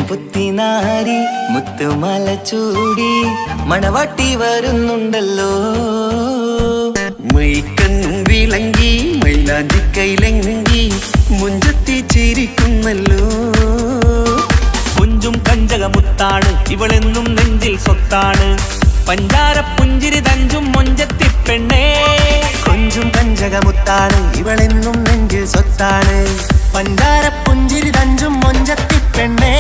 പുത്തിനാരി മുത്തുമല ചൂടി മണവാട്ടി വരുന്നുണ്ടല്ലോ. മൈക്കണ്ണും വിളങ്ങി മൈലാഞ്ചി കൈലങ്കി മുഞ്ചത്തി ചിരിക്കുന്നല്ലോ. കുഞ്ചും കഞ്ചകമുത്താണ് ഇവളെന്നും നെഞ്ചിൽ സ്വത്താണ്. പഞ്ചാര പുഞ്ചിരി തഞ്ചും മൊഞ്ചത്തി പെണ്ണേ. കൊഞ്ചും കഞ്ചകമുത്താണ് ഇവളെന്നും നെഞ്ചിൽ സ്വത്താണ്. പഞ്ചാര പുഞ്ചിരി തഞ്ചും മൊഞ്ചത്തി പെണ്ണേ.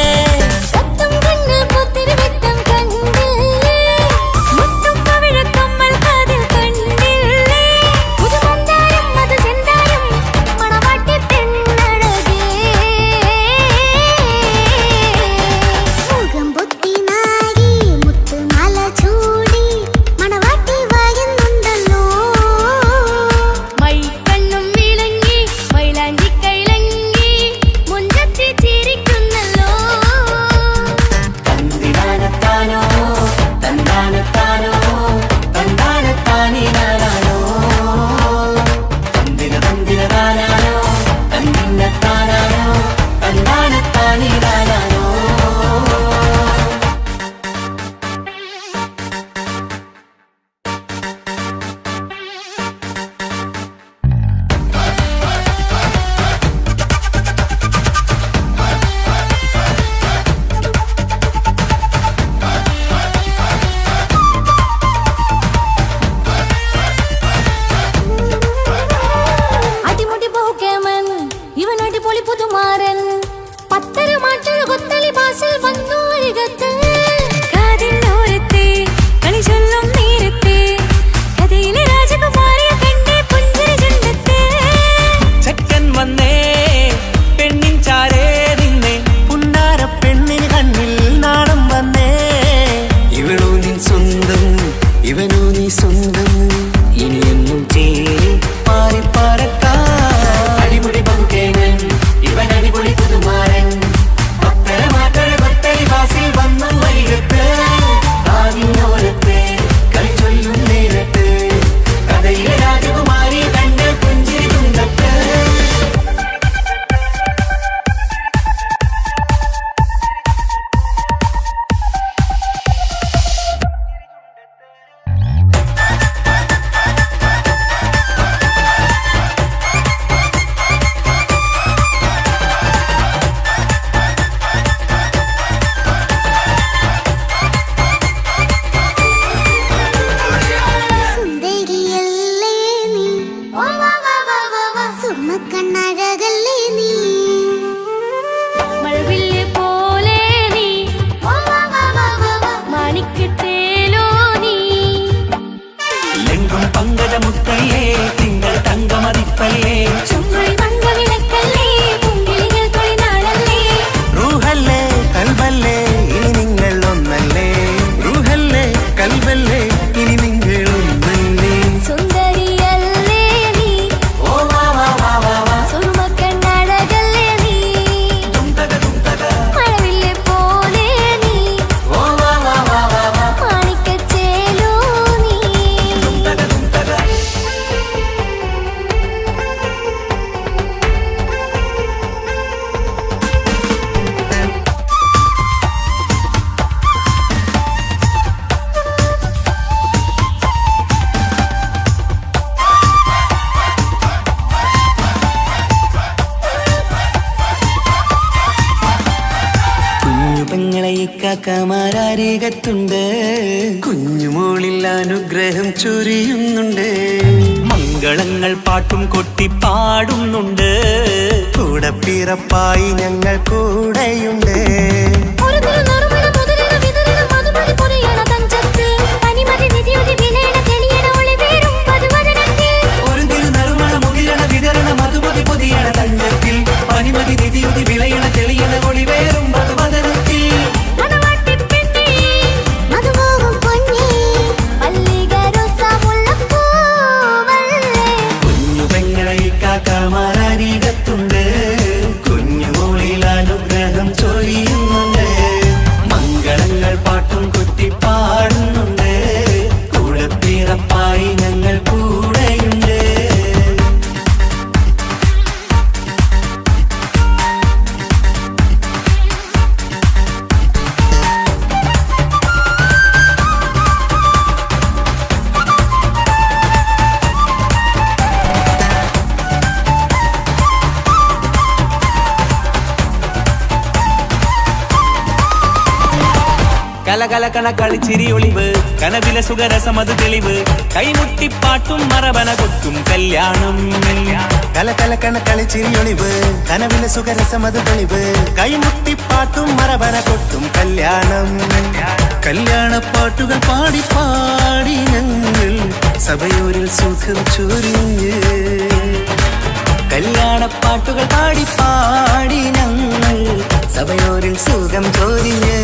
കാക്കമാരരികത്തുണ്ട്. കുഞ്ഞുമോളിൽ അനുഗ്രഹം ചൊരിയുന്നുണ്ട്. മംഗളങ്ങൾ പാട്ടും കൊട്ടി പാടുന്നുണ്ട്. കൂടപ്പിറപ്പായി ഞങ്ങൾ കൂടെയുണ്ട്. മധുമതി പൊതിയണ തഞ്ചത്തിൽ പനിമതി നിധിയുതി വിളയണ തെളിയണ ഒളിവേറും കലകലകണ കളിച്ചിരി ഒളിവ് കനവിലെ സുഖരസമത് തെളിവ് കൈമുട്ടിപ്പാട്ടും മറവന കൊട്ടും കല്യാണം കലകലകണ കളിച്ചിരി ഒളിവ് കനവിലെ സുഖരസമത് തെളിവ് കൈമുട്ടിപ്പാട്ടും മറവന കൊട്ടും കല്യാണം കല്യാണപ്പാട്ടുകൾ പാടി പാടി ഞങ്ങൾ സഭയോരിൽ സുഖം ചൊരിഞ്ഞ് കല്യാണപ്പാട്ടുകൾ പാടി പാടി ഞങ്ങൾ സഭയോരിൽ സുഖം ചൊരിഞ്ഞ്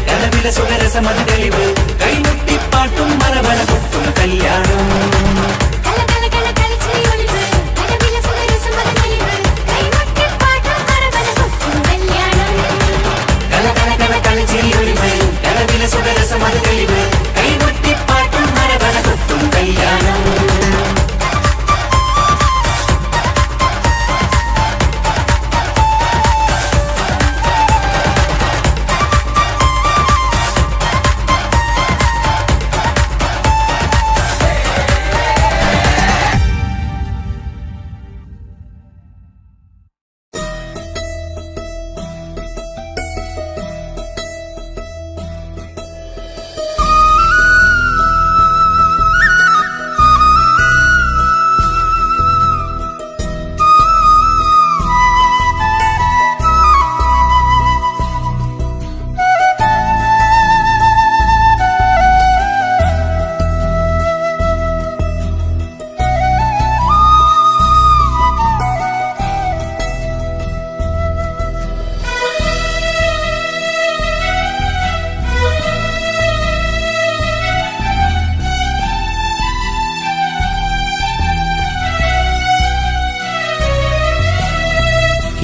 കലവിലെ സുഖരസമത് തെളിവ് കൈമുട്ടിപ്പാട്ടും മറവന കൊട്ടും കല്യാണം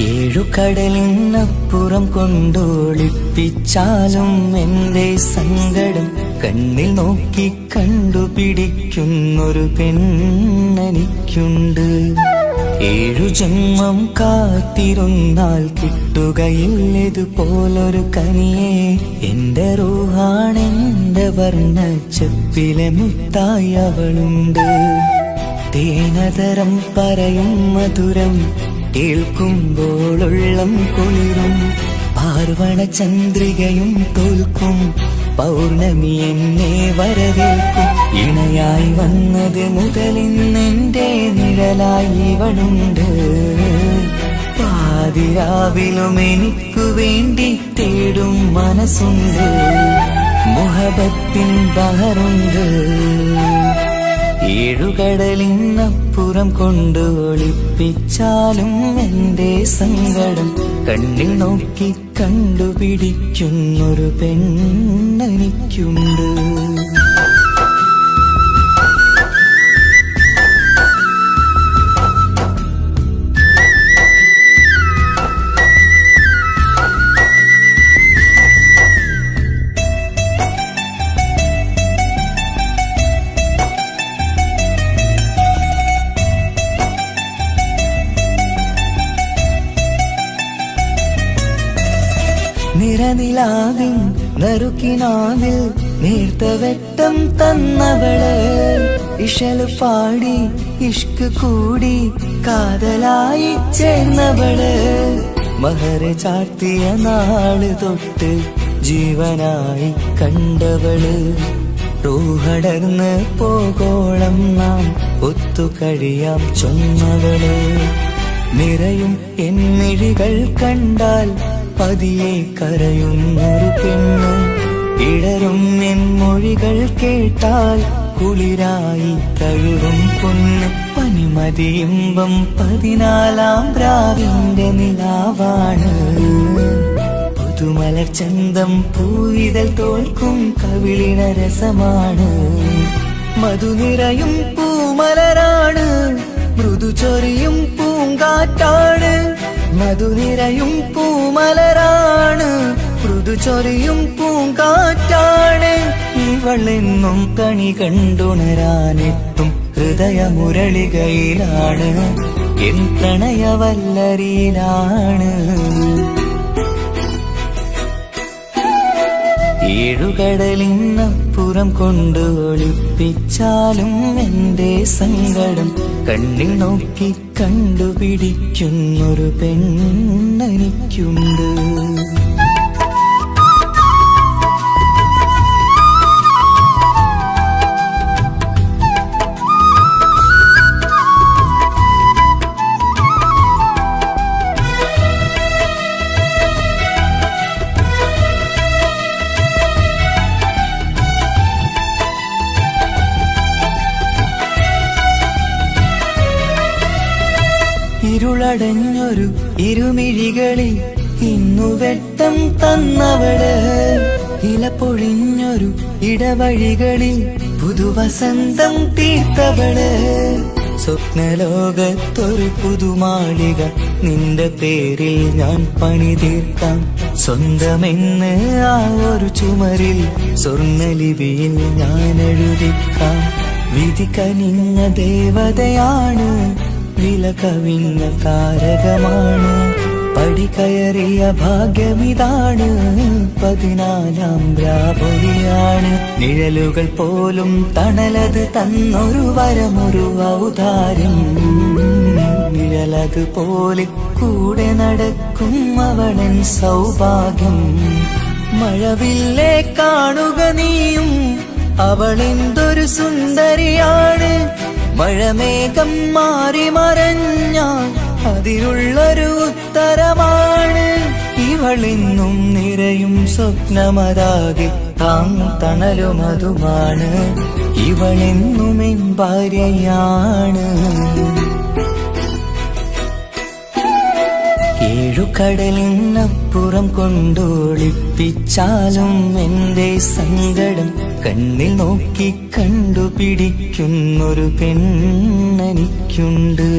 ഏഴുകടലിനപ്പുറം കൊണ്ടോളിപ്പിച്ചാലും എന്റെ സങ്കടം കണ്ണിൽ നോക്കി കണ്ടുപിടിക്കുന്നൊരു പെണ്ണെനിക്കുണ്ട്. 7 ജന്മം കാത്തിരുന്നാൽ കിട്ടുകയില്ലതുപോലൊരു കനിയെ. എന്റെ റൂഹാണെന്റെ വർണ്ണച്ചെപ്പിലെ മുത്തായി അവളുണ്ട്. തേനതരം പറയും മധുരം കേൾക്കുമ്പോളുള്ളം കുളിരും. പാർവണ ചന്ദ്രികയും തോൽക്കും പൗർണമി എന്നെ വരവേൽക്കും. ഇണയായി വന്നത് മുതലിന്നെന്റെ നിഴലായി ഇവളുണ്ട്. പാതിരാവിലും എനിക്കു വേണ്ടി തേടും മനസ്സുണ്ട്. മുഹബത്തിൻ ബഹറുണ്ട്. 7 കടലിനപ്പുറം കൊണ്ട് ഒളിപ്പിച്ചാലും എന്റെ സങ്കടം കണ്ണിൽ നോക്കി കണ്ടുപിടിക്കുന്നൊരു പെണ്ണെനിക്കുണ്ട്. നിറനിലാവിൻ നറുക്കിനാവിൽ നേർത്ത വെട്ടം തന്നവള്. ഇഷല് പാടി ഇഷ്ക് കൂടി കാതലായി ചേർന്നവള്. മഹർ ചാർത്തിയ നാള് തൊട്ട് ജീവനായി കണ്ടവള്. റൂഹടർന്ന് പോകോളം നാം ഒത്തുകഴിയാം ചൊന്നവള്. നിറയും എന്നിഴികൾ കണ്ടാൽ പതിയെ കരയുന്നൊരു പെണ്ണ്. ഇടരും എൻ മൊഴികൾ കേട്ടാൽ കുളിരായി തഴുകും പൊന്ന്. പനിമതിയിമ്പം 14-ാം പ്രാവിന്റെ നിലാവാണ്. പുതുമലർ ചന്തം പൂവിതൽ തോൽക്കും കവിളിന രസമാണ്. മധുനിറയും പൂമലരാണ്. മൃദു ചൊരിയും പൂങ്കാറ്റാണ്. മധുനിറയും പൂമലരാണ്. മൃദു ചൊരിയും പൂങ്കാറ്റാണ്. ഇവളെന്നും കണി കണ്ടുണരാനെത്തും ഹൃദയമുരളികയിലാണ്. എൻ പ്രണയവല്ലരിയിലാണ്. ഏഴുകടലിനപ്പുറം കൊണ്ട് ഒളിപ്പിച്ചാലും എന്റെ സങ്കടം കണ്ണിൽ നോക്കി കണ്ടുപിടിക്കുന്നൊരു പെണ്ണെനിക്കുണ്ട്. ഇരുളടഞ്ഞൊരു ഇരുമിഴികളിൽ ഇന്നു വെട്ടം തന്നവള്, ഇലപ്പൊഴിഞ്ഞൊരു ഇടവഴികളിൽ പുതുവസന്തം തീർത്തവള്. സ്വപ്നലോകത്തൊരു പുതുമാളിക നിന്റെ പേരിൽ ഞാൻ പണിതീർക്കാം. സ്വന്തമെന്ന് ആ ഒരു ചുമരിൽ സ്വർണ്ണലിപിയിൽ ഞാൻ എഴുതിക്കാം. വിധി കനിഞ്ഞ ദേവതയാണ്, വില കവിഞ്ഞ താരകമാണ്. പടികയറിയ ഭാഗ്യമിതാണ്, 14ാം രാപൊലിയാണ്. നിഴലുകൾ പോലും തണലത് തന്നൊരു വരമൊരു ഔദാര്യം. നിഴലത് പോലെ കൂടെ നടക്കും അവളൻ സൗഭാഗ്യം. മഴവില്ലേ കാണുക നീയും, അവളെന്തൊരു സുന്ദരിയാണ്. മഴമേഘം മാറി മറഞ്ഞാൽ അതിലുള്ളൊരു ഉത്തരമാണ്. ഇവളെന്നും നിറയും സ്വപ്നമതാകെ താങ്ങും തണലുമതുമാണ്. ഇവളെന്നും എൻ ഭാര്യയാണ്. ഏഴുകടലിനപ്പുറം കൊണ്ടൊളിപ്പിച്ചാലും എന്റെ സങ്കടം കണ്ണിൽ നോക്കി കണ്ടുപിടിക്കുന്നൊരു പെണ്ണെനിക്കുണ്ട്.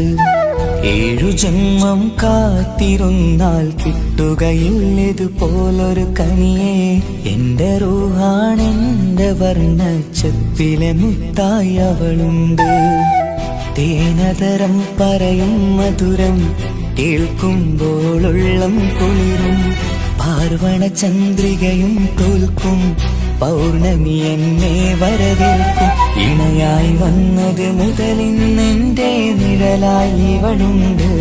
7 ജന്മം കാത്തിരുന്നാൽ കിട്ടുകയില്ലതുപോലൊരു കനിയെ. എന്റെ റൂഹാണെന്റെ വർണ്ണച്ചപ്പിലെ മുത്തായി അവളുണ്ട്. തേനതരം പറയും മധുരം കേൾക്കുമ്പോളുള്ളം കുളിരും. പാർവണ ചന്ദ്രികയും തോൽക്കും, പൗർണമി എന്നെ വരവേൽക്കും. ഇണയായി വന്നത് മുതലിന്നെന്റെ നിഴലായി ഇവളുണ്ട്.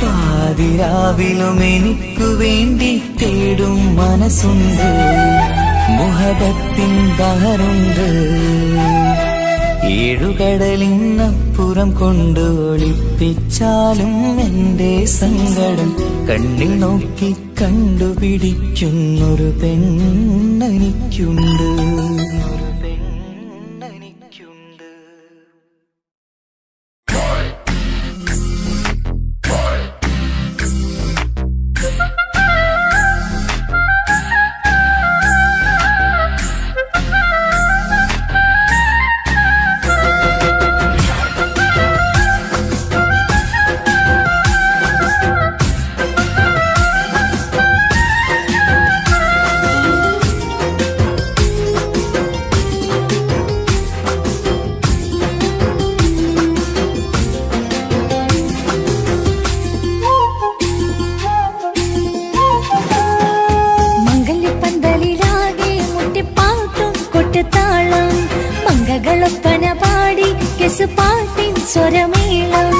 പാതിരാവിലും എനിക്കു വേണ്ടി തേടും മനസ്സുണ്ട്. മുഹബത്തിൻ ബഹറുണ്ട്. ഏഴുകടലിനപ്പുറം കൊണ്ട് ഒളിപ്പിച്ചാലും എന്റെ സങ്കടം കണ്ണിൽ നോക്കി കണ്ടുപിടിക്കുന്നൊരു പെണ്ണെനിക്കുണ്ട്. മംഗളൊപ്പന പാടി കെസുപാട്ടിൻ സ്വരമേളം.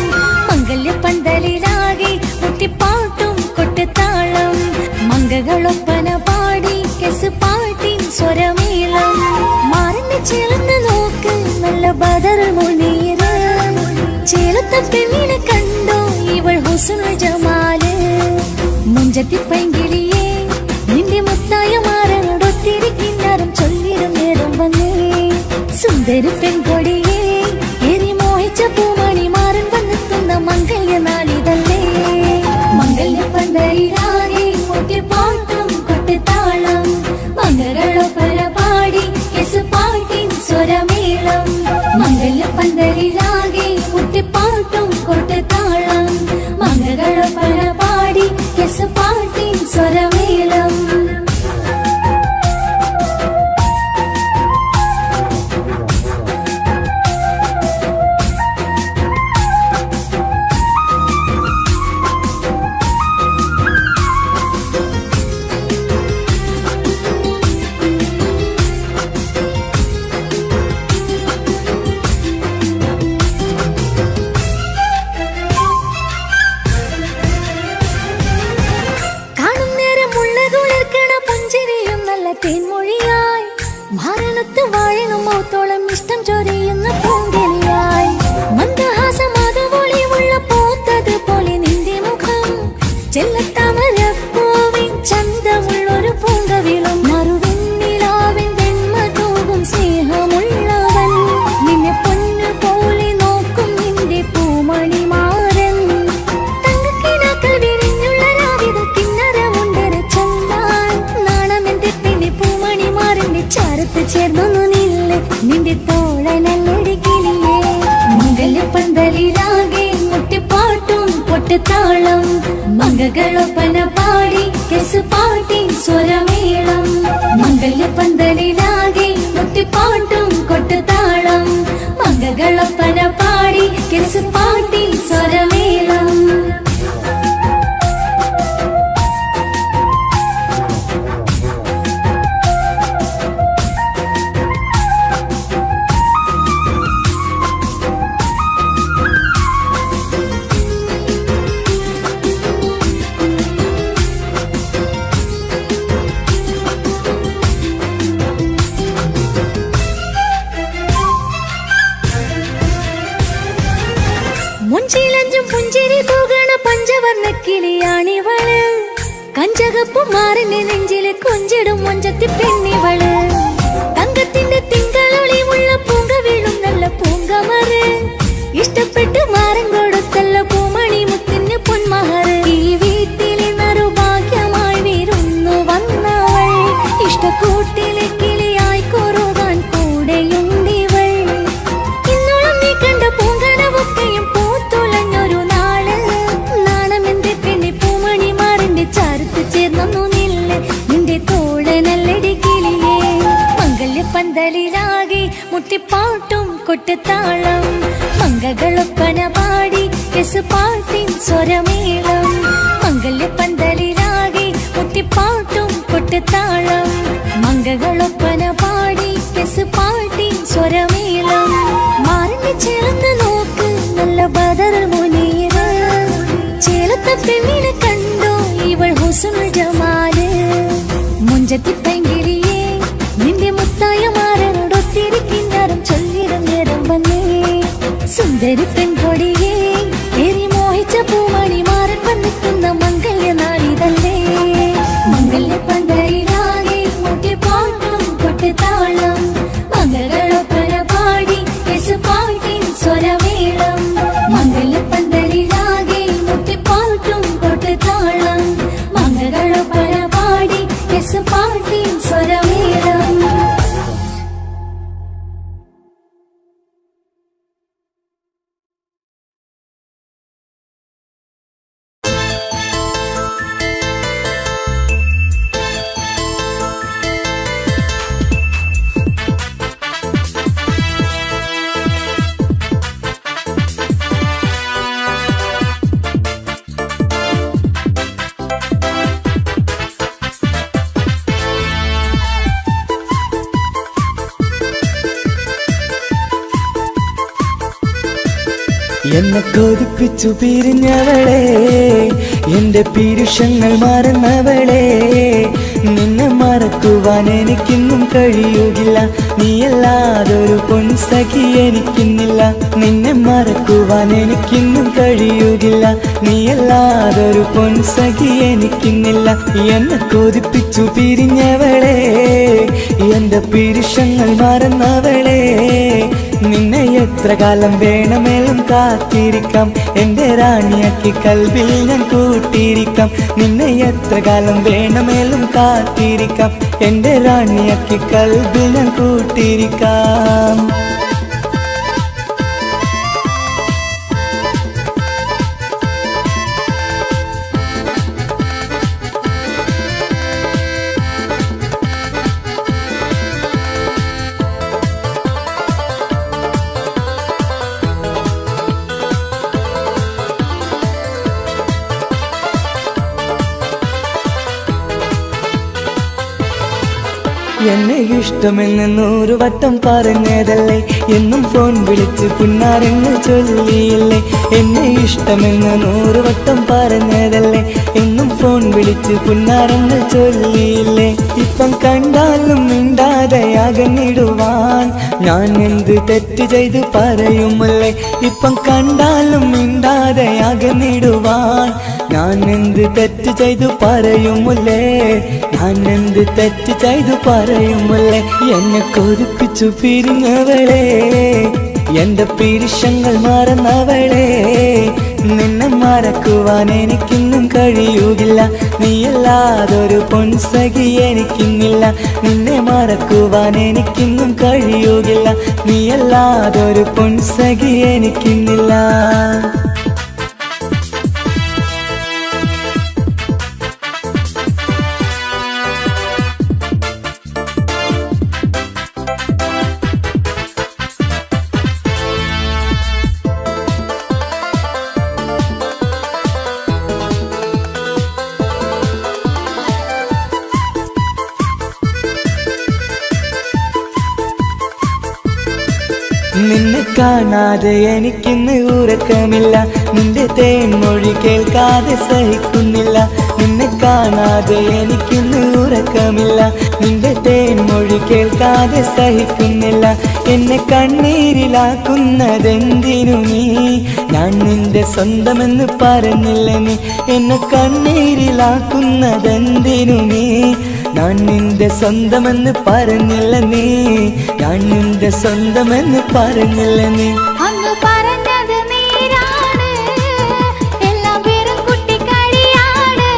മംഗല്യപ്പന്തലിലാകെ മുട്ടിപ്പാട്ടും കൊട്ടുതാളം. മംഗളൊപ്പന പാടി കെസുപാട്ടിൻ സ്വരമേളം. മാറിന്റെ ചേർന്ന് നോക്ക് നല്ല ബദർ മുനീറ്. ചേലത്ത പെണ്ണിനെ കണ്ടോ ഇവൾ ഹുസ്നുൽ ജമാല്. മുഞ്ചത്തി പൈങ്കിളിയെ നിന്റെ മുത്തായ മാറനോടൊത്തിരി കിന്നാരം ചൊല്ലിടും നേരം വന്നേ. സുന്ദരി പെൺകൊടിയെ എരി മോഹിച്ച പൂമണി മാറൻ വന്നെത്തുന്ന മംഗല്യ നാളിതല്ലേ. മംഗല്യപ്പന്തലിലാകെ മുട്ടിപ്പാട്ടും കൊട്ടുതാളം. മംഗളൊപ്പന പാടി കെസുപാട്ടിൻ സ്വരമേളം. മംഗല്യപ്പന്തലിലാകെ മുട്ടിപ്പാട്ടും കൊട്ടുതാളം. മംഗളൊപ്പന പാടി കെസുപാട്ടിൻ തേൻമൊഴിയായി ഭാരണത്ത് വാഴണം മൗത്തോളം ഇഷ്ടം ചൊരിയുന്ന പൂങ്കിളിയായി മന്ദഹാസമാതവൊളിവുള്ള പൂത്തത് പോലെ നിന്റെ മുഖം ചെല്ലത്താമരപ്പൂവിൻ ചന്തമുള്ളൊരു പൂങ്കവിളും മറുവെണ്ണിലാവിൻ വെണ്മ തൂകും സ്നേഹമുള്ളവൻ നിന്നെ പൊന്നു പോലെ നോക്കും നിന്റെ പൂമണിമാരൻ തങ്കക്കിനാക്കൾ വിരിഞ്ഞുള്ള രാവിത കിന്നരമുണ്ടര ചന്താൻ നാണമെന്റെ പിന്നെ പൂമണിമാരന്റെ ചാരത്ത് ചേർന്നു നില്ല് നിന്റെ തോളനല്ലൊടിക്കിളിയേ മംഗല്യപ്പന്തലിലാകെ മുട്ടിപ്പാട്ടും പൊട്ടുതാളം മംഗകളൊപ്പന പാടി കെസ് പാട്ടി സ്വരമേളം മംഗല്യപ്പന്തലിലാകെ മുട്ടിപ്പാട്ടും കൊട്ടുതാളം മംഗകളൊപ്പന പാടി കെസ് പാട്ടി സ്വരമേളം മുഞ്ചിലഞ്ചും പുഞ്ചിരി തൂകണ പഞ്ചവർണ്ണ കിളിയാണിവള് കഞ്ചകപ്പു മാറിന്റെ നെഞ്ചില് കൊഞ്ചിടും മൊഞ്ചത്തി പെണ്ണിവള് തങ്കത്തിന്റെ തിങ്കളൊളിമുള്ള പൂങ്ക വീഴും നല്ല പൂങ്കമറ് ഇഷ്ടപ്പെട്ട് മാറൻ കൊടുത്തല്ല പൂമണി മുത്തിന് പൊന്മഹറ് ഈ വീട്ടിലെ നറുഭാഗ്യമായി വിരുന്നു വന്നവൾ ഇഷ്ടക്കൂട്ടിലെ കിളിയായി കൊറുവാൻ കൂടെയുണ്ടിവൾ ഇന്നോളം നീ കണ്ട പൂങ്കനവൊക്കെയും പൂത്തുലഞ്ഞൊരു നാള് നാണമെന്റെ പെണ്ണെ പൂമണിമാറിന്റെ ചാരത്ത് ചേർന്നു നില്ല് നിന്റെ തോളനല്ലടി കിളിയേ മംഗല്യപ്പന്തലിലാകെ മുട്ടിപ്പാട്ടും കൊട്ടുതാളം മംഗകളൊപ്പന പാടി കെസ് പാട്ടിൻ സ്വരമേളം മംഗല്യപ്പന്തലിലാകെ മുട്ടിപ്പാട്ടും കൊട്ടുതാളം മംഗകളൊപ്പന പാടി കെസ് പാട്ടിൻ സ്വരമേളം മാറിന് ചേർന്ന് നോക്ക് നല്ല ബദർ മുനീറ് ചേലത്ത പെണ്ണിനെ കണ്ടോ ഇവൾ ഹുസ്നുൽ ജമാല് മുഞ്ചത്തി പൈങ്കിളിയേ നിന്റെ മുത്തായ മാറനോടൊത്തിരി കിന്നാരം ചൊല്ലിടും നേരം വന്നേ സുന്ദരി പെൺകൊടിയേ ഏറി മോഹിച്ച പൂമണി മാറൻ വന്നെത്തുന്ന മംഗല്യ നാളിതല്ലേ മംഗല്യപ്പന്തലിലാകെ മുട്ടിപ്പാട്ടും കൊട്ടുതാളം മംഗളൊപ്പന പാടി കെസ് പാട്ടിൻ സ്വരമേളം മംഗല്യപ്പന്തലിലാകെ മുട്ടിപ്പാട്ടും കൊട്ടുതാളം മംഗളൊപ്പന പാടി കെസ് പാട്ടിൻ സ്വരമേളം എന്നെ കൊതിപ്പിച്ചു പിരിഞ്ഞവളെ എന്റെ പീരുഷങ്ങൾ മറന്നവളെ നിന്നെ മറക്കുവാൻ എനിക്കിന്നും കഴിയുകില്ല നീയല്ലാതൊരു പൊൻസഖി എനിക്കിന്നില്ല നിന്നെ മറക്കുവാൻ എനിക്കിന്നും കഴിയുകില്ല നീയല്ലാതൊരു പൊൻസഖി എനിക്കിന്നില്ല എന്നെ കൊതിപ്പിച്ചു പിരിഞ്ഞവളെ എന്റെ പീരുഷങ്ങൾ മറന്നവളെ നിന്നെ എത്ര കാലം വേണമെങ്കിലും കാത്തിരിക്കാം എന്റെ റാണിയാക്കി കൽവിൽ ഞാൻ കൂട്ടിയിരിക്കാം നിന്നെ എത്ര കാലം വേണമെങ്കിലും കാത്തിരിക്കാം എന്റെ റാണിയാക്കി കൽവിൽ ഞാൻ കൂട്ടിയിരിക്കാം എന്നെ ഇഷ്ടമെന്ന് 100 വട്ടം പറഞ്ഞതല്ലേ, എന്നും ഫോൺ വിളിച്ച് പുന്നാരെന്ന് ചൊല്ലിയില്ലേ. എന്നെ ഇഷ്ടമെന്ന് 100 വട്ടം പറഞ്ഞതല്ലേ, എന്നും ഫോൺ വിളിച്ച് പുന്നാരെന്ന് ചൊല്ലിയില്ലേ. ഇപ്പം കണ്ടാലും മിണ്ടാതെ അകന്നിടുവാൻ ഞാൻ എന്ത് തെറ്റ് ചെയ്ത് പറയുമല്ലേ. ഇപ്പം കണ്ടാലും മിണ്ടാതെ അകന്നിടുവാൻ ഞാൻ എന്ത് തെറ്റ് ചെയ്തു പറയുമല്ലേ. ഞാൻ എന്ത് തെറ്റ് ചെയ്തു പറയുമല്ലേ. എന്നെ കൊതിപ്പിച്ചു പിരിഞ്ഞവളെ, എന്റെ പിരിശങ്ങൾ മറന്നവളെ. നിന്നെ മറക്കുവാൻ എനിക്കിന്നും കഴിയുകില്ല, നീയല്ലാതൊരു പൊൻസഖി എനിക്കിന്നില്ല. നിന്നെ മറക്കുവാൻ എനിക്കിന്നും കഴിയുകില്ല, നീയല്ലാതൊരു പൊൻസഖി എനിക്കിന്നില്ല. നിന്നെ കാണാതെ എനിക്കിന്ന് ഉറക്കമില്ല, നിന്റെ തേൻമൊഴി കേൾക്കാതെ സഹിക്കുന്നില്ല. നിന്നെ കാണാതെ എനിക്കിന്ന് ഉറക്കമില്ല, നിന്റെ തേൻമൊഴി കേൾക്കാതെ സഹിക്കുന്നില്ല. എന്നെ കണ്ണീരിലാക്കുന്നതെന്തിനു നീ, ഞാൻ നിന്റെ സ്വന്തമെന്ന് പറഞ്ഞില്ല നീ. എന്നെ കണ്ണീരിലാക്കുന്നതെന്തിനു നീ, ഞാൻ നിന്റെ സ്വന്തമെന്ന് പറഞ്ഞില്ല നീ. ഞാൻ നിന്റെ സ്വന്തമെന്ന് പറഞ്ഞില്ല നീ. അങ്ങ് പറഞ്ഞത് നേരാണ്, എല്ലാം വെറും കുട്ടിക്കളിയാണ്.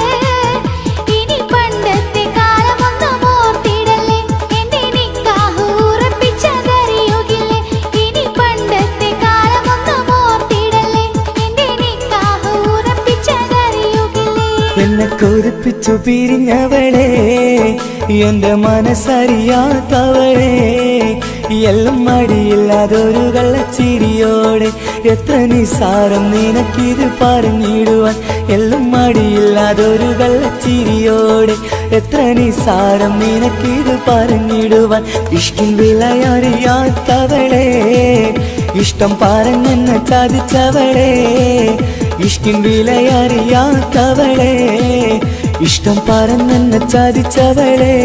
ഇനി പണ്ടത്തെ കാലമൊന്നും ഓർത്തിടല്ലേ, എന്റെ നിക്കാഹ് ഉറപ്പിച്ചതറിയുകില്ലേ. ഇനി പണ്ടത്തെ കാലമൊന്നും ഓർത്തിടല്ലേ, എന്റെ നിക്കാഹ് ഉറപ്പിച്ചതറിയുകില്ലേ. എന്നെ കൊതിപ്പിച്ചു പിരിഞ്ഞവളെ, എന്റെ മനസ്സറിയാത്തവളെ. എല്ലാം മടിയില്ലാതൊരു കള്ളച്ചിരിയോടെ, എത്ര നിസാരം നിനക്കിത് പറഞ്ഞിടുവാൻ. എല്ലാം മടിയില്ലാതൊരു കള്ളച്ചിരിയോടെ, എത്ര നിസാരം നിനക്കിത് പറഞ്ഞിടുവാൻ. ഇഷ്കിൻ വിലയറിയാത്തവളെ, ഇഷ്ടം പറഞ്ഞെന്ന് ചതിച്ചവളെ. ഇഷ്കിൻ വിലയറിയാത്തവളെ, ഇഷ്ടം പറഞ്ഞെന്ന് ചതിച്ചവളെ.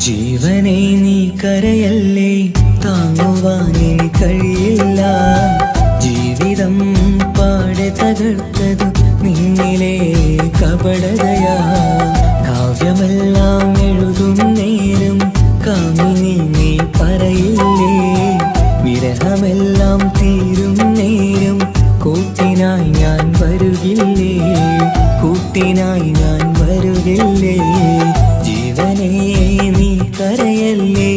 ജീവനെ നീ കരയല്ലേ, താങ്ങുവാനിനി കഴിയില്ല. ജീവിതം പാടെ തകർത്തത് നിന്നിലെ കപടതയാ. കാവ്യമെല്ലാം എഴുതും നേരം കാമിനി നീ പറയില്ലേ. വിരഹമെല്ലാം തീരും നേരം കൂട്ടിനായി ഞാൻ വരുകില്ലേ, കൂട്ടിനായി ഞാൻ വരുകില്ലേ. ജീവനെ നീ കരയല്ലേ,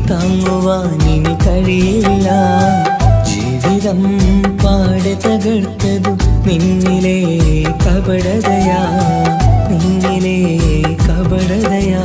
താങ്ങുവാനിനി കഴിയില്ല. ജീവിതം പാടെ തകർത്തതു നിന്നിലെ കപടതയാ, നിന്നിലെ കപടതയാ.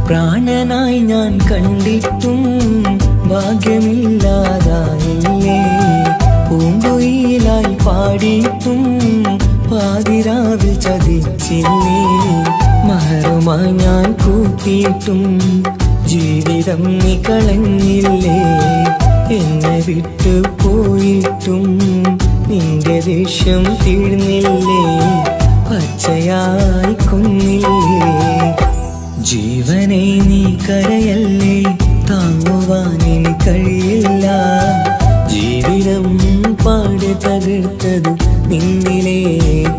പ്രാണനായി ഞാൻ കണ്ടിട്ടും ഭാഗ്യമില്ലാതായില്ലേ. പൂങ്കുയിലായി പാടിയിട്ടും പാതിരാവിൽ ചതിച്ചില്ലേ. മഹറുമായി ഞാൻ കൂട്ടിയിട്ടും ജീവിതം നീ കളഞ്ഞില്ലേ. എന്നെ വിട്ടു പോയിട്ടും നിന്റെ ദേഷ്യം തീർന്നില്ലേ. പച്ചയായി കൊന്നില്ലേ. ജീവനെ നീ കരയല്ലേ, താങ്ങുവാനിനി കഴിയില്ല. ജീവിതം പാടെ തകർത്തത് നിന്നിലെ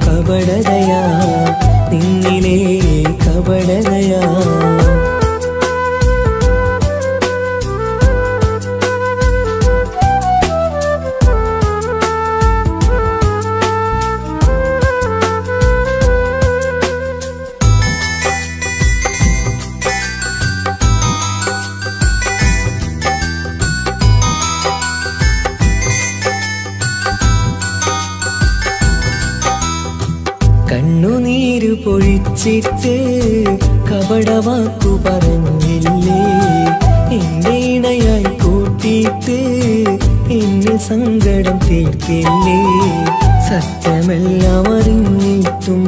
കപടതയാ, നിന്നിലെ കപടതയാ. കണ്ണുനീര് പൊഴിച്ചിട്ട് കപടവാക്കു പറഞ്ഞില്ലേ. എന്റെ ഇണയായി കൂട്ടിയിട്ട് എന്നിൽ സങ്കടം തീർക്കില്ലേ. സത്യമെല്ലാം അറിഞ്ഞിട്ടും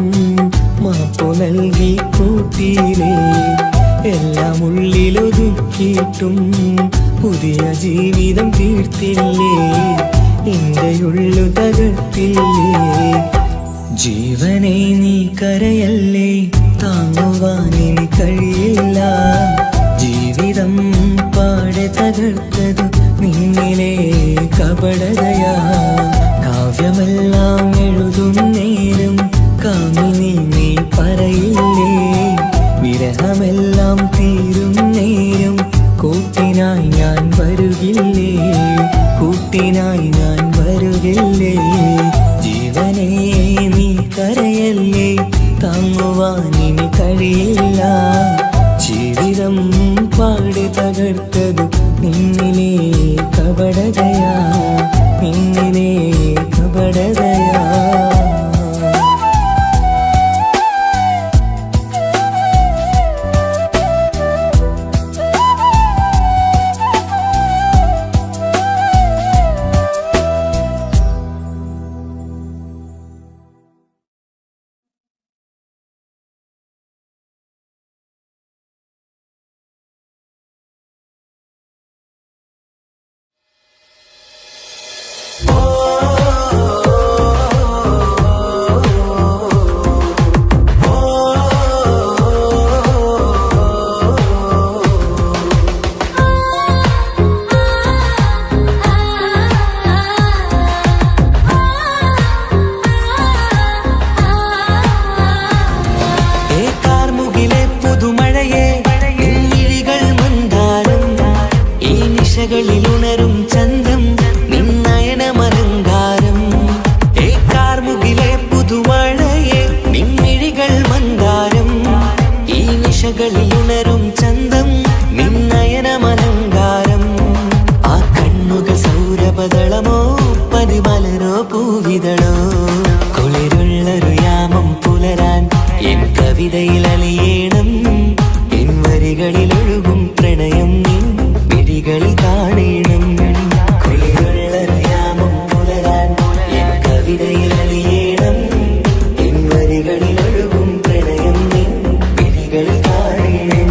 മാപ്പു നൽകി കൂട്ടിയില്ലേ. എല്ലാം ഉള്ളിലൊതുക്കിയിട്ടും പുതിയ ജീവിതം തീർത്തില്ലേ. എന്റെ ഉള്ളു തകർത്തില്ലേ. ജീവനെ നീ കരയല്ലേ, താങ്ങുവാനിനി കഴിയില്ല. ജീവിതം പാടെ തകർത്തത് നിന്നിലെ കപടതയാ. കാവ്യമെല്ലാം എഴുതും നേരം കാമിനി നീ പറയില്ലേ. വിരഹമെല്ലാം തീരും നേരം കൂട്ടിനായി ഞാൻ വരുകില്ലേ, കൂട്ടിനായി ഞാൻ വരുകില്ലേ. ജീവനെ നീ കരയല്ലേ, താങ്ങുവാനിനി കഴിയില്ല. ജീവിതം പാടെ തകർത്തത് നിന്നിലെ കപടതയാ, നിന്നിലെ കപടതയാ. ഉണരും ചന്തം നിന്നയനമലങ്കാരം. കാർമുകിലെ പുതുമഴയെ നിൻമിഴികൾ മന്ദാരം. ഈ നിശകളിൽ ഉണരും ചന്തം നിന്നയനമലങ്കാരം. ആ കണ്ണുകൾ സൗരഭദളമോ പതിമലരോ പൂവിതളോ. കുളിരുള്ളൊരു യാമം പുലരാൻ എൻ കവിതയിൽ അലിയേണം. എൻ വരികളിൽ ഒഴുകും പ്രണയം നിൻ മിഴികളിൽ കാണണം. കുളിരുള്ളൊരു യാമം പുലരാൻ എൻ കവിതയിൽ അലിയേണം. എൻ വരികളിൽ ഒഴുകും പ്രണയം നിൻ മിഴികളിൽ കാണണം.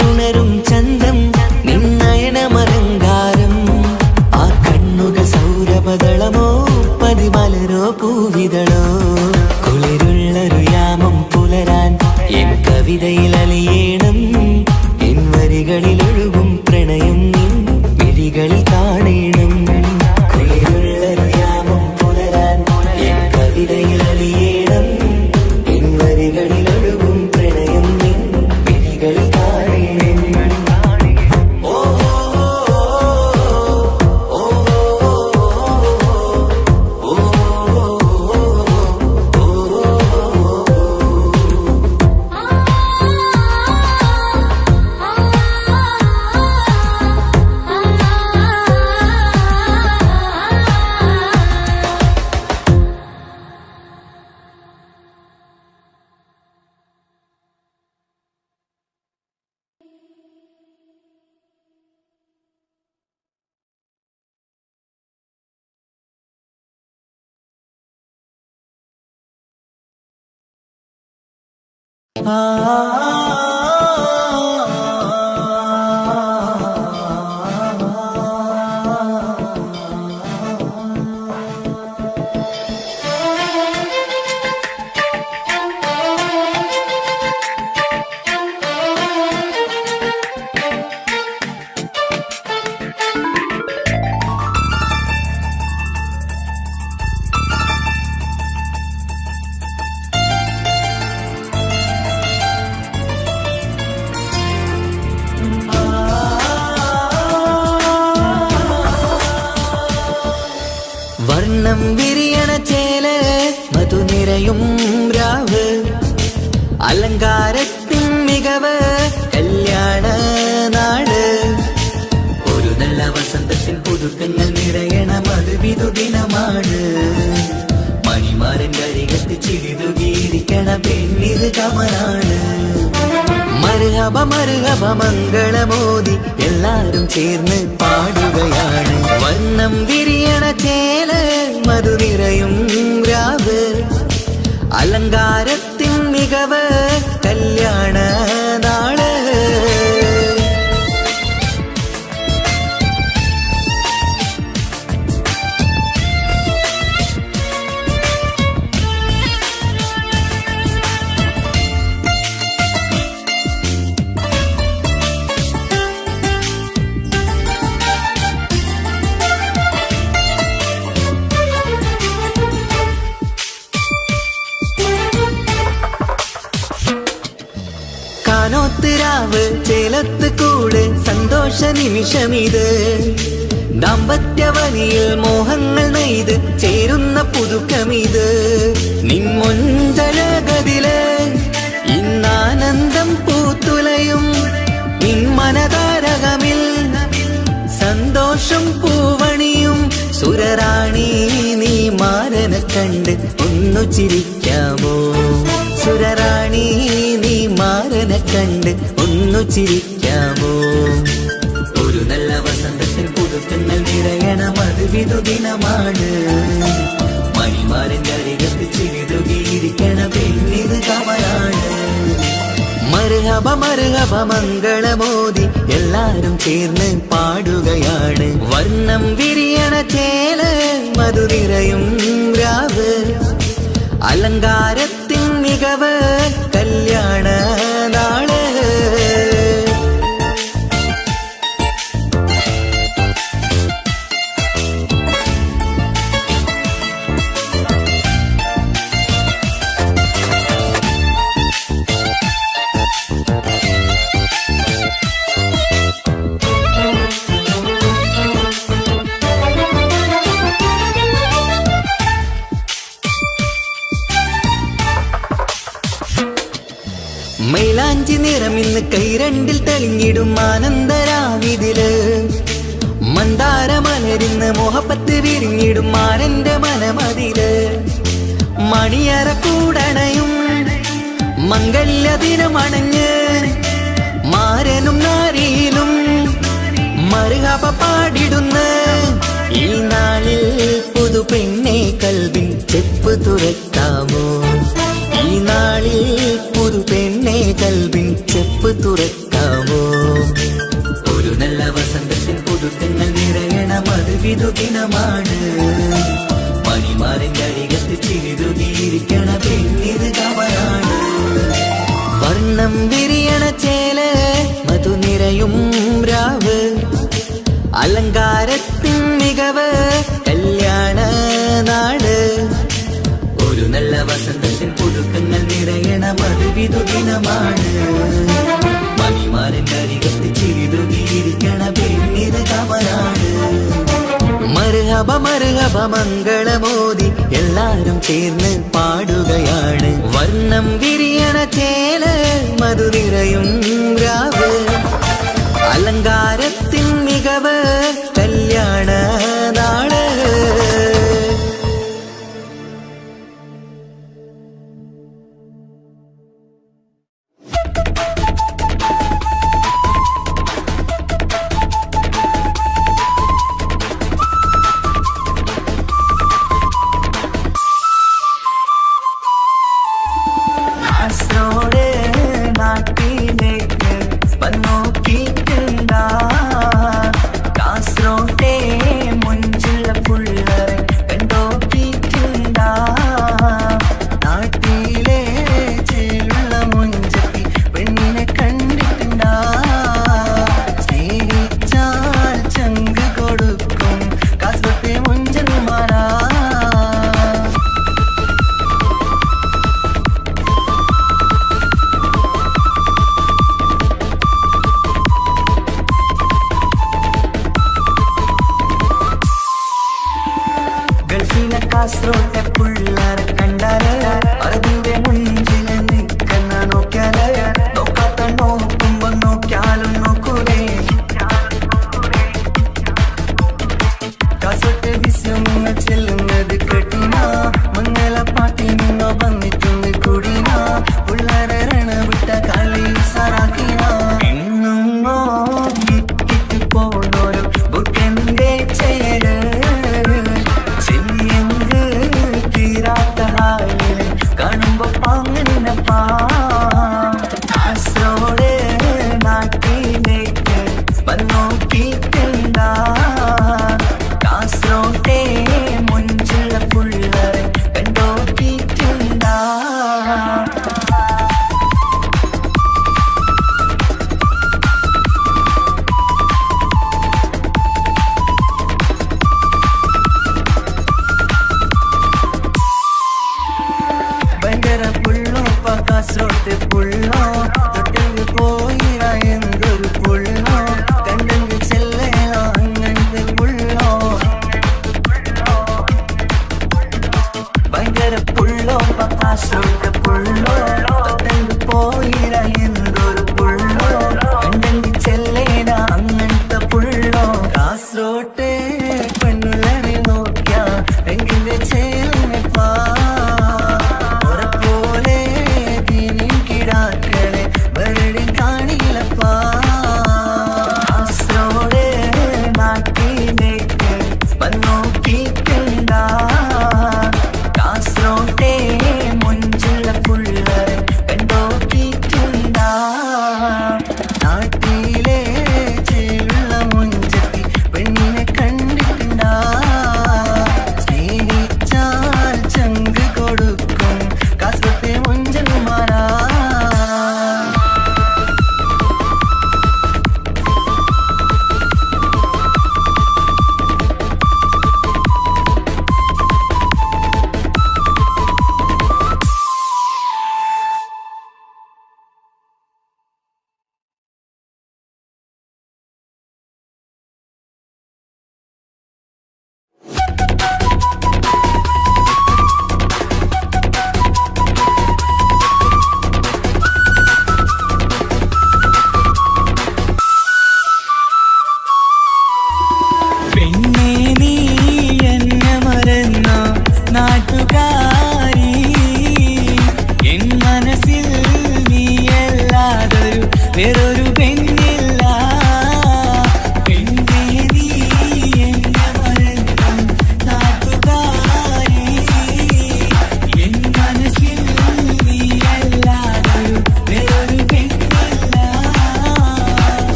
ഉള്ളിലുണരും ചന്തം നിന്നയനമലങ്കാരം ആ കണ്ണുകൾ സൗരഭദളമോ പതിമലരോ പൂവിതളോ കുളിരുള്ളൊരു യാമം പുലരാൻ എൻ കവിതയിൽ അലിയേണം എൻ വരികളിൽ ഒഴുകും പ്രണയം നിൻ മിഴികളിൽ കാണേണം കുളിരുള്ളൊരു യാമം പുലരാൻ എൻ കവിതയിൽ അലിയേണം എൻ വരികളിൽ ഒഴുകും പ്രണയം നിൻ മിഴികളിൽ കാണേണം ഓ ഓ വർണ്ണം വിരിയണ ചേല് മധുനിരയും രാവ് അലങ്കാരത്തിൻ മികവ് കല്യാണ നാട് ഒരു നല്ല വസന്തത്തിൻ പുതുക്കങ്ങൾ നിറയണ മധുവിധു ദിനമാണ് മണിമാരന്റെ അരികത്ത് ചിരിതുകീരിക്കണ പെണ്ണിത് കമലാണ് മർഹബ മർഹബ മംഗളമോദി എല്ലാരും ചേർന്ന് പാടുകയാണ് വർണ്ണം വിരിയണ ചേല് മധുനിരയും രാവ് അലങ്കാരത്തിൻ മികവ് കല്യാണ നാള് കാനോത്തിരാവ് ചേലത്ത് കൂട് സന്തോഷ നിമിഷമിത് ദാമ്പത്യവനിയിൽ മോഹങ്ങൾ നെയ്ത് ചേരുന്ന പുതുക്കമിത് നിൻമൊഞ്ചലകതില് ഇന്നാനന്ദം പൂത്തുലയും നിൻ മനതാരകമിൽ സന്തോഷം പൂവണിയും സുരറാണി നീ മാരനെ കണ്ട് ഒന്നു ചിരിക്കാമോ സുരറാണി നീ മാരനെ കണ്ട് ഒന്നു ചിരിക്കാമോ ഒരു നല്ല വസന്തത്തിൽ പുതുക്കങ്ങൾ നിറയണ മധുവിധു ദിനമാണ് മണിമാരന്റെ അരികത്ത് ചിരിതുകീരിക്കണ പെണ്ണിത് കമലാണ് മർഹബ മർഹബ മംഗളമോദി എല്ലാരും ചേർന്ന് പാടുകയാണ് വർണ്ണം വിരിയണ ചേല് മധുനിരയും രാവ് അലങ്കാരത്തിൻ മികവ് കല്യാണ നാള് മൈലാഞ്ചി നിറമിന്ന് കൈരണ്ടിൽ തെളിഞ്ഞിടും ആനന്ദരാവിതില് മന്ദാരമലരിന്ന് മോഹപ്പത്ത് വിരിഞ്ഞിടും മാനന്റെ മനമതില് മണിയറ കൂടണയും മംഗല്യ ദിനമണഞ്ഞ് മാരനും നാരിയിലും മർഹബ പാടിടുന്ന ഈ നാളിൽ പുതു പെണ്ണെ കൽവിൻ ചെപ്പ് തുറക്കാമോ ഈ നാളിൽ പുതു പെണ്ണെ കൽവിൻ ചെപ്പ് തുറക്കാമോ മധുവിധുദിനമാണ് മണിമാറിന്റെ അരികത്ത് ചിരിതുകിയിരിക്കണ പെണ്ണിത് കവറാണ് വർണ്ണം വിരിയണ ചേല മധു നിറയും രാവ് അലങ്കാരത്തിൻ മികവ് കല്യാണ നാട് ഒരു നല്ല വസന്തത്തിൽ പുതുക്കങ്ങൾ നിറയണ മധുവിധുദിനമാണ് മണിമാറിന്റെ അരികത്ത് ചിരിതുകിയിരിക്കണ പെണ്ണിത് കവറാണ് മർഹബ മർഹബ മംഗളമോദി എല്ലാരും ചേർന്ന് പാടുകയാണ് വർണ്ണം വിരിയണ ചേല മധു നിറയും രാവ് അലങ്കാരത്തിൻ മികവ് കല്യാണ നാട് കാസർഗോഡ് നാട്ടിലേക്ക് വന്നോക്കിയിട്ടുണ്ടാ കാസർഗോട്ടെ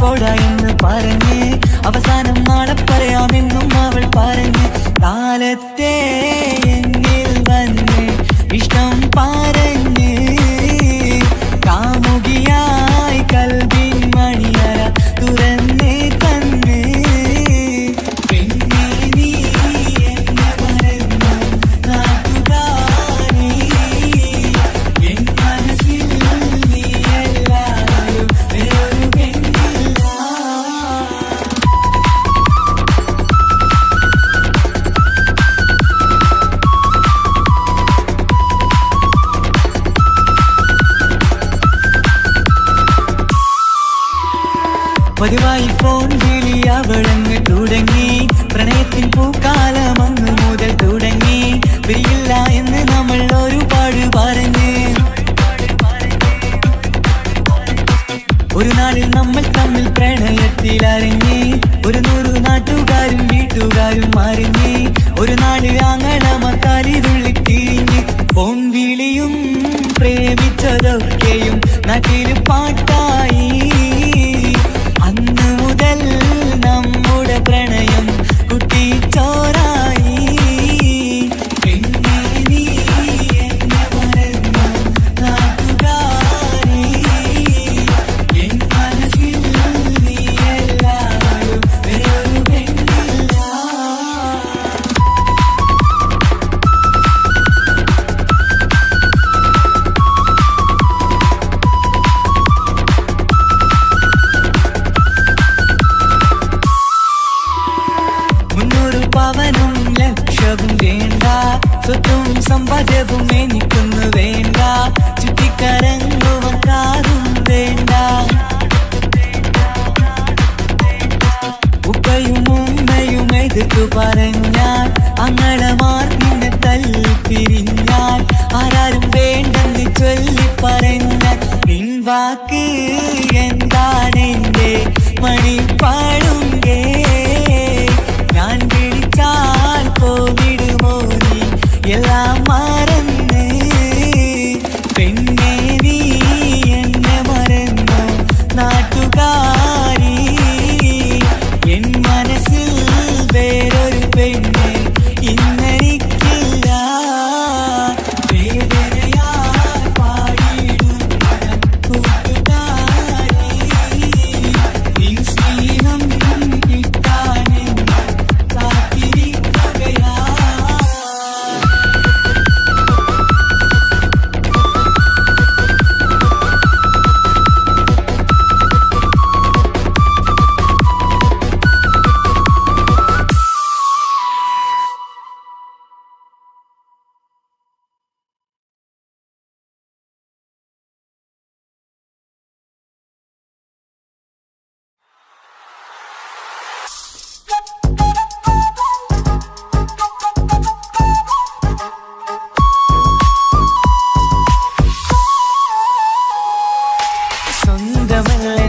പോടാ എന്ന് പറഞ്ഞ് അവസാനം നാളെ പറയാമെന്നും അവൾ പറഞ്ഞ് കാലത്തെ എന്നിൽ വന്ന് ഇഷ്ടം പറഞ്ഞ് കാമുകിയായി കൽവിൻ മണിയറ തുറന്ന് കണ്ണ് പെണ്ണേ നീ എന്നെ മറന്നു നാട്ടുകാരി എൻ മനസ്സിൽ നീ എല്ലാവരും വേറൊരു പെണ്ണില്ല. പതിവായി ഫോൺ വിളി അവളങ്ങ് തുടങ്ങി പ്രണയത്തിൻ പൂക്കാലം അന്ന് മുതൽ തുടങ്ങി പിരിയില്ല എന്ന് നമ്മൾ ഒരുപാട് പറഞ്ഞ് ഒരു നാളിൽ നമ്മൾ തമ്മിൽ പ്രണയത്തിൽ അറിഞ്ഞ് 100 നാട്ടുകാരും വീട്ടുകാരും അറിഞ്ഞ് ഒരു നാട് ആങ്ങളമക്കാലിതുള്ളി തിരിഞ്ഞ് ഫോൺ വിളിയും പ്രേമിച്ചതൊക്കെയും നാട്ടിൽ പാട്ടായി അന്ന് മുതൽ നമ്മുടെ പ്രണയം കുട്ടിച്ചോറായി പെണ്ണേ നീ എന്നെ മറന്നു നാട്ടുകാരി എൻ മനസ്സിൽ നീ എല്ലാവരും വേറൊരു പെണ്ണില്ല. പവനും ലക്ഷവും വേണ്ട സ്വത്തും സമ്പാദ്യവും എനിക്കൊന്നു വേണ്ട ചുറ്റിക്കറങ്ങുവാൻ കാറും വേണ്ട ഉപ്പയും ഉമ്മയും എതിർത്തു പറഞ്ഞാൽ അങ്ങളമാർ നിന്നെ തല്ലി പിരിഞ്ഞാൽ ആരാരും വേണ്ടെന്ന് ചൊല്ലി പറഞ്ഞാൽ പിൻവാക്ക് എന്താണെന്റെ മണിപ്പാടുങ്കേ ഞാൻ വിളിച്ചാൽ പോവിടുമോ നീ എല്ലാം മറന്ന് പെണ്ണേ നീ എന്നെ മറന്നു നാട്ടുകാരി എൻ മനസ്സിൽ വേറൊരു പെണ്ണ് ഇന്നെനിക്കില്ല വേദനയാൽ പാടിയിടുന്ന കൂട്ടുകാരി നിൻ സ്നേഹം കിട്ടാനെന്ന് കാത്തിരിക്കുകയാ.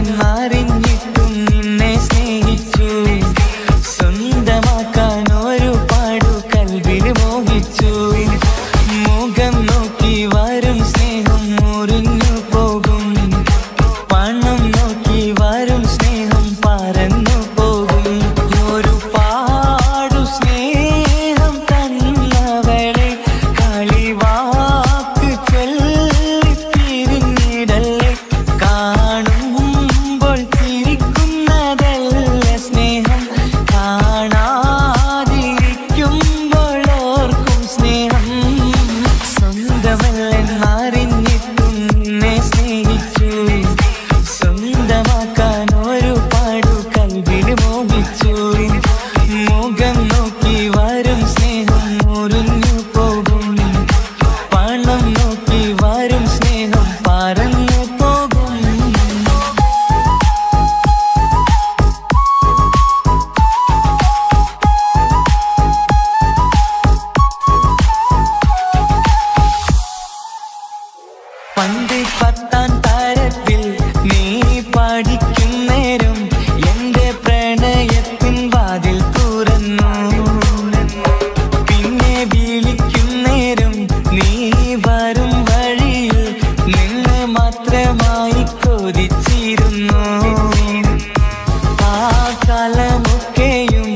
സ്വന്തമല്ലെന്നറിഞ്ഞിട്ടും നിന്നെ സ്നേഹിച്ചു സ്വന്തമാക്കാൻ ഒരുപാടു കൽവിൽ മോഹിച്ചു മുഖം നോക്കി വരും സ്നേഹം മുറിഞ്ഞു പോകും പണം നോക്കി വരും സ്നേഹം പറന്നു പോകും ഒരുപാടു സ്നേഹം തന്നവളെ കളിവാക്ക് ചൊല്ലി പിരിഞ്ഞിടല്ലേ കാണുമ്പോൾ ചിരിക്കുന്നതല്ല സ്നേഹം കാണാതിരിക്കുമ്പോൾ ഓർക്കും സ്നേഹം സ്വന്തമല്ലെന്നറിഞ്ഞിട്ടും നിന്നെ സ്നേഹിച്ചു സ്വന്തമാക്കാൻ ഒരുപാടു കൽവിൽ മോഹിച്ചു മുഖം നോക്കി വരും സ്നേഹം മുറിഞ്ഞു പോകും പണം നോക്കി വരും സ്നേഹം പറന്നു പോകും. പണ്ട് 10ാം തരത്തിൽ നീ പഠിക്കും നേരം എന്റെ പ്രണയത്തിൻ വാതിൽ തുറന്നു പിന്നെ വിളിക്കും നേരം നീ വരും വഴിയിൽ നിന്ന് മാത്രമായി കൊതിച്ചിരുന്നു കാലമൊക്കെയും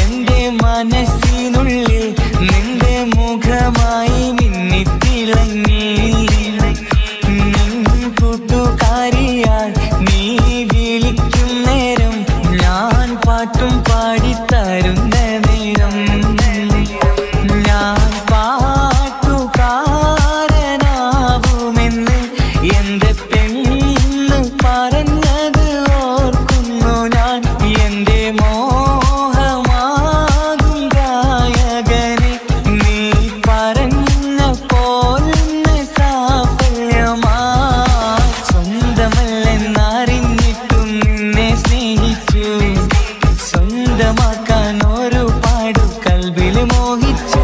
എൻ്റെ മനസ്സിനുള്ളിൽ നിന്റെ മുഖമായി മിന്നിത്തിളങ്ങി. കൂട്ടുകാരിയാൽ നീ വിളിക്കും നേരം ഞാൻ പാട്ടും പാടിത്തരുന്ന നേരം ഞാൻ പാട്ടുകാരനാവുമെന്ന് എൻ്റെ പെണ്ണ് പറഞ്ഞത് ഓർക്കുന്നു ഞാൻ. എൻ്റെ മോഹമാകും ഗായകനെ നീ പറഞ്ഞ പോലെന്ന് സാഫല്യമാ. സ്വന്തമല്ലെന്നറിഞ്ഞിട്ടും നിന്നെ സ്നേഹിച്ചു, സ്വന്തമാക്കാൻ ഒരുപാട് കൽബിൽ മോഹിച്ചു.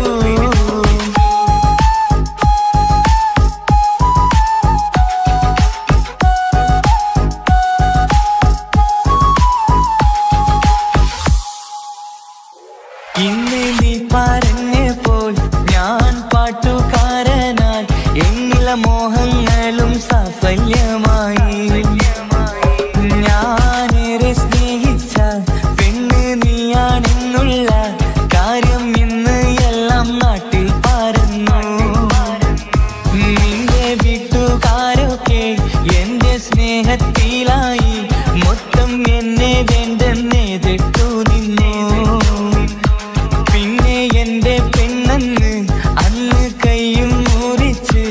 ഇന്ന് നീ പറഞ്ഞപ്പോൾ ഞാൻ പാട്ടുകാരനായി, എന്നിലെ മോഹങ്ങളും സാഫല്യമായി. ഞാനേറെ സ്നേഹിച്ച പെണ്ണ് നീയാണെന്നുള്ള കാര്യം ഇന്ന് എല്ലാം നാട്ടിൽ പറഞ്ഞു. നിന്റെ വീട്ടുകാരൊക്കെ എന്റെ സ്നേഹത്തിലായി, മൊത്തം എന്നെ വേണ്ടെന്നെതിർത്തു നിന്നു. പിന്നെ എന്റെ പെണ്ണെന്ന് അന്ന് കൈയും മുറിച്ച്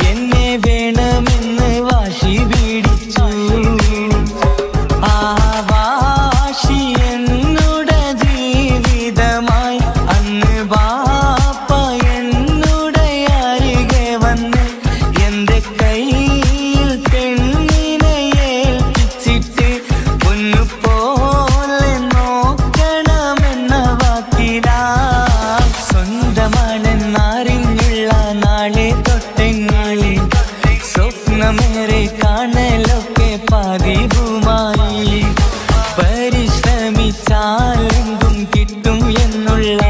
എന്നെ വേണമെന്ന് വാശി പിടിച്ചു. ആ വാശി എന്നോട് ജീവിതമായി. അന്ന് ബാപ്പ എന്നോട് അരികെ വന്ന് എന്റെ കയ്യിൽ പെണ്ണിനെ ഏൽപ്പിച്ചിട്ട് പൊന്നുപോലെ നോക്കണമെന്ന വാക്കിലാ. സ്വന്തമാണെന്നറിഞ്ഞുള്ള നാളെ തൊട്ടെങ്ങളിൽ സ്വപ്നമേറെ കാണലൊക്കെ പതിവുമായി. പരിശ്രമിച്ചാലെന്തും കിട്ടും എന്നുള്ള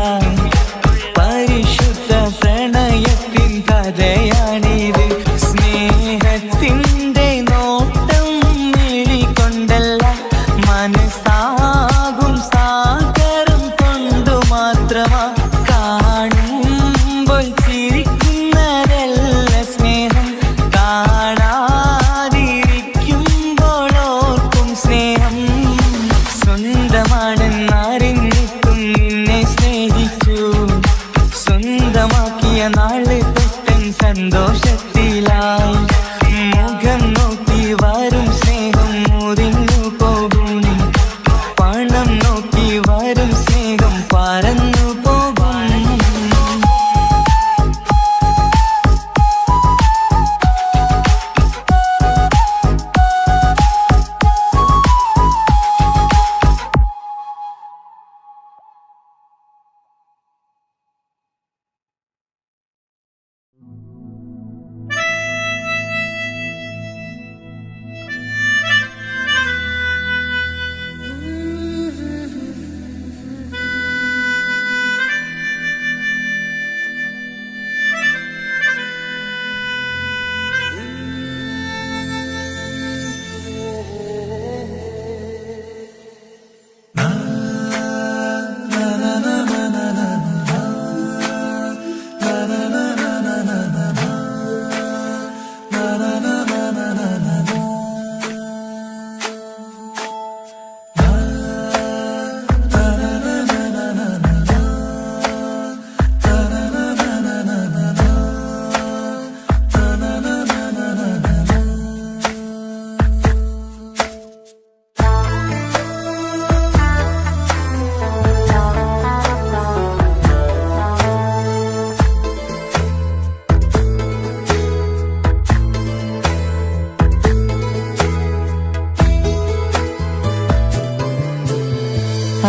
പരിശുദ്ധ പ്രണയത്തിൻ കഥയാണിത്. സ്നേഹത്തിൻ്റെ നോട്ടം നേടിക്കൊണ്ടല്ല, മനസ്സാകും സാഗരം കൊണ്ടു മാത്രമാ. കാണുമ്പോൾ ചിരിക്കുന്നതല്ല സ്നേഹം, കാണാതിരിക്കുമ്പോൾ ഓർക്കും സ്നേഹം. സ്വന്തമാണെന്നറിഞ്ഞിട്ടും നിന്നെ സ്നേഹിച്ചു, സ്വന്തമാക്കിയ നാളെ തൊട്ടൻ സന്തോഷത്തിലായി. മുഖം നോക്കി വരും സ്നേഹം മുറിഞ്ഞു പോകും, പണം നോക്കി വരും സ്നേഹം പറന്നു പോകും.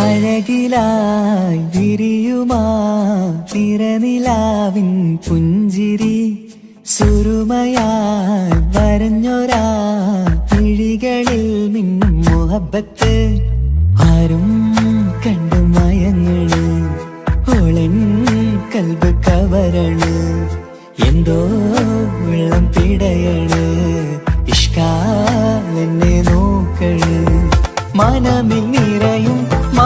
അഴകിലായി വിരിയുമാ തിരനിലാവിൻ പുഞ്ചിരി, സുരുമയായി വരഞ്ഞൊരാ കിഴികളിൽ മിന്നും മുഹബത്ത്. ആരും കണ്ടു മയങ്ങള് ഓളൻ കൽബ് കവരണ്, എന്തോ വെള്ളം പിടയണ്, ഇഷ്കാലെന്നെ നോക്കള്. മനമിൽ നിറയും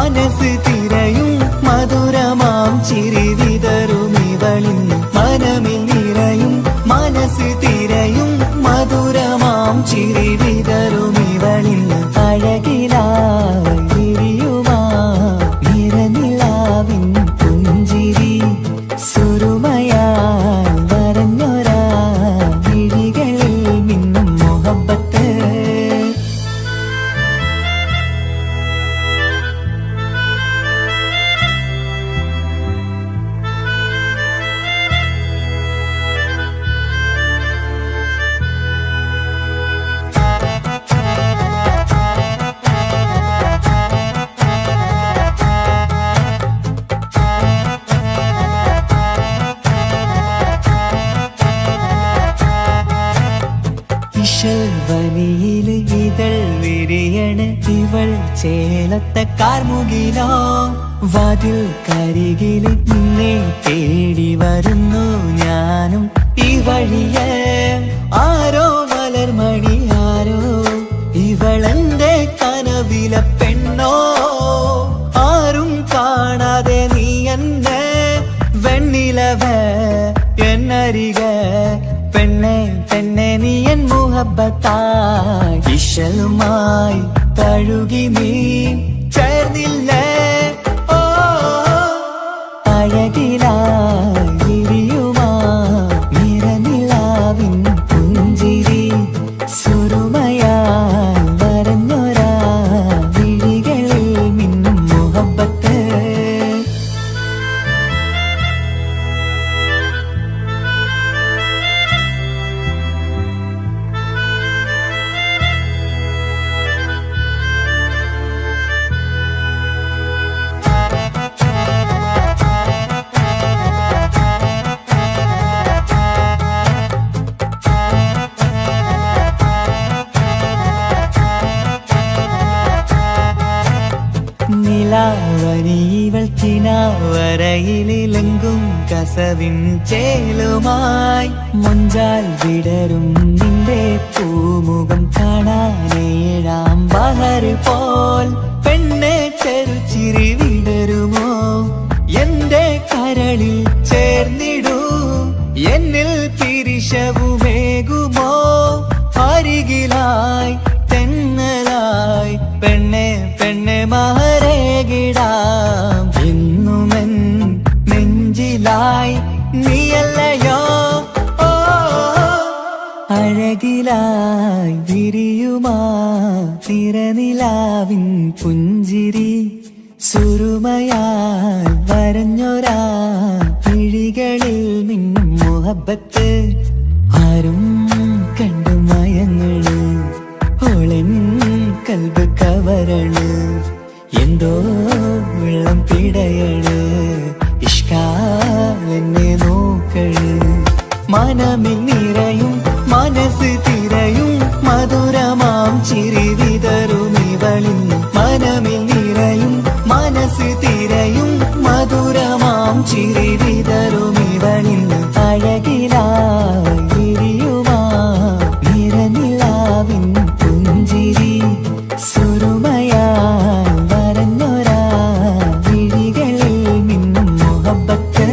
മനസ്സ് തിരയും മധുരമാം ചിരി വിതറും ഇവളിന്ന് മനമിൽ നിറയും മനസ്സ് തിരയും മധുരമാം ചിരി വിതറും ഇവളിന്ന് അഴകിലായി വിരിയുമാ നിറനിലാവിൻ പുഞ്ചിരി സുറുമയാൽ വരഞ്ഞൊരാ വിഴികളിൽ മിന്നും മുഹബത്ത് വനിയിൽ ഇതൾ വിരിയണ് ഇവൾ ചേലത്തെ കാർമുകിലോ വാതിൽ കരികില് നിന്നെ തേടി വരുന്നു ഞാനും ഈ വഴിയെ ആരോ മലർമണി ആരോ ഇവളെന്റെ കനവിലെ പെണ്ണോ ആരും കാണാതെ നീ എന്നെ വെണ്ണിലവേ എന്നരിക പെണ്ണെ പെണ്ണെ നീ എൻ മുഹബത്തായി ഇശലുമായി തഴുകി നീ ചേർന്നില്ലേ ഓ അഴകിലായി വിരിയുമാ നിറനിലാവിൻ പുഞ്ചിരി സുറുമയാൽ വരഞ്ഞൊരാ വിഴികളിൽ മിന്നും മുഹബത്ത് നിലാവനിവൾ കിനാവരയിലെങ്കും കസവിൻ ചേലുമായി മുഞ്ചാൽ വിടരും നിന്റെ പൂമുഖം കാണാനേഴാം ബഹർ പോൽ പെണ്ണെ ചെറുചിരി വിടരുമോ എന്റെ കരളിൽ ചേർന്നിടൂ എന്നിൽ പിരിശവുമേകുമോ അരികിലായി തെന്നലായി പെണ്ണെ പെണ്ണെ മഹരേകിടാം എന്നുമെൻ നെഞ്ചിലായി നീയല്ലയോ ഓ അഴകിലായി വിരിയുമാ തിരനിലാവിൻ പുഞ്ചിരി സുറുമയാൽ വരഞ്ഞൊരാ വിഴികളിൽ മിന്നും മുഹബത്ത് ആരും കണ്ടു മയങ്ങള് ഓളൻ കൽബ് കവരണ് എന്തോ വെള്ളം പിടയണ് ഇഷ്കാലെന്നെ നോക്കള് മനമിൽ നിറയും മനസ്സ് തിരയും മധുരമാം ചിരി വിതറും ഇവളിന്ന് മനമിൽ നിറയും മനസ്സ് തിരയും മധുരമാം ചിരി വിതറും ഇവളിന്ന് അഴകിലായി വിരിയുമാ നിറനിലാവിൻ പുഞ്ചിരി സുറുമയാൽ വരഞ്ഞൊരാ വിഴികളിൽ മിന്നും മുഹബത്ത്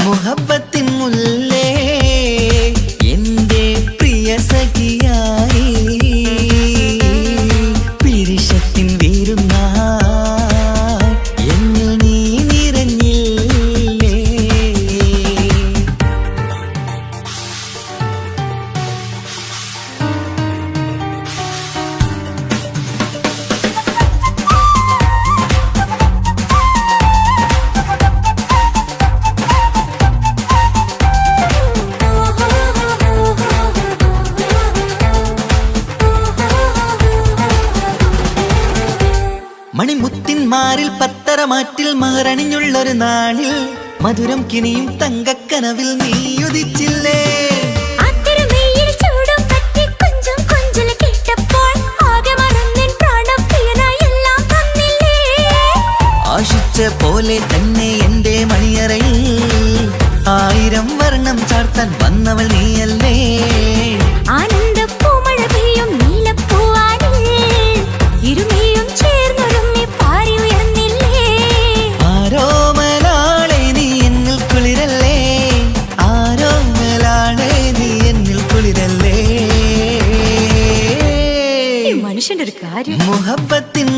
മുഹബത്തിൻ മുല്ലേ എന്റെ പ്രിയ സഖിയായി പിരിശത്തിൻ വീരുന്നായി എന്നിൽ നീ നിറഞ്ഞില്ലേ. മണിമുത്തിന്മാരിൽ പത്തരമാറ്റിൽ മഹറണിഞ്ഞുള്ളൊരു നാളിൽ മധുരം കിനിയും തങ്കക്കനവിൽ നീ ഉദിച്ചില്ലേ. ആശിച്ച പോലെ തന്നെ എന്റെ മണിയറയിൽ 1000 വർണ്ണം ചാർത്താൻ വന്നവൾ നീയല്ലേ. ആനന്ദപ്പൂമഴ പെയ്യും നീലപ്പൂവാനിൽ ഇരുമയും ചേർന്നൊരുമ്മി പാറി ഉയർന്നില്ലേ. ആരോമലാളെ നീ എന്നിൽ കുളിരല്ലേ, ആരോമലാളെ നീ എന്നിൽ കുളിരല്ലേ. മനുഷ്യന്റെ ഒരു കാര്യം. മുഹബത്തിൻ